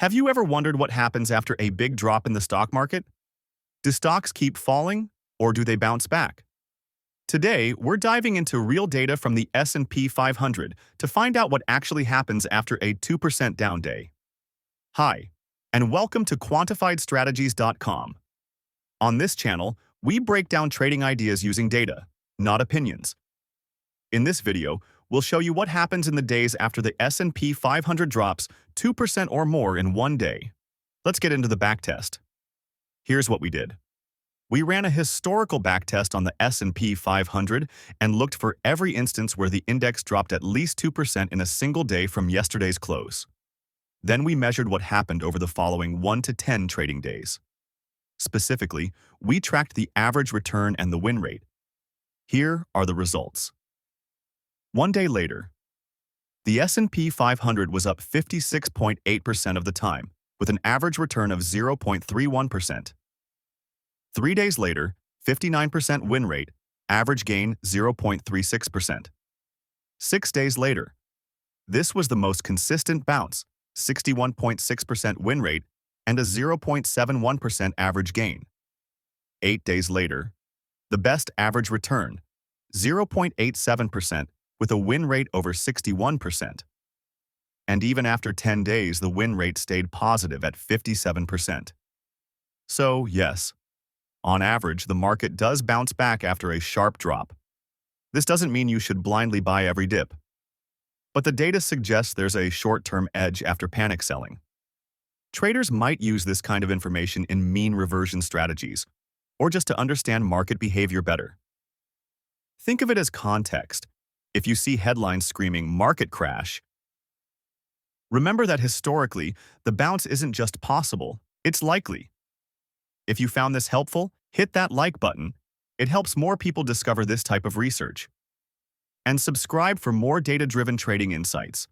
Have you ever wondered what happens after a big drop in the stock market? Do stocks keep falling, or do they bounce back? Today, we're diving into real data from the S&P 500 to find out what actually happens after a 2% down day. Hi, and welcome to quantifiedstrategies.com. On this channel, we break down trading ideas using data, not opinions. In this video, we'll show you what happens in the days after the S&P 500 drops 2% or more in one day. Let's get into the backtest. Here's what we did. We ran a historical backtest on the S&P 500 and looked for every instance where the index dropped at least 2% in a single day from yesterday's close. Then we measured what happened over the following 1 to 10 trading days. Specifically, we tracked the average return and the win rate. Here are the results. One day later, the S&P 500 was up 56.8% of the time, with an average return of 0.31%. 3 days later, 59% win rate, average gain 0.36%. 6 days later, this was the most consistent bounce, 61.6% win rate, and a 0.71% average gain. 8 days later, the best average return, 0.87%, with a win rate over 61%. And even after 10 days, the win rate stayed positive at 57%. So, yes, on average, the market does bounce back after a sharp drop. This doesn't mean you should blindly buy every dip. But the data suggests there's a short-term edge after panic selling. Traders might use this kind of information in mean reversion strategies, or just to understand market behavior better. Think of it as context. If you see headlines screaming "market crash," remember that historically, the bounce isn't just possible, it's likely. If you found this helpful, hit that like button. It helps more people discover this type of research. And subscribe for more data-driven trading insights.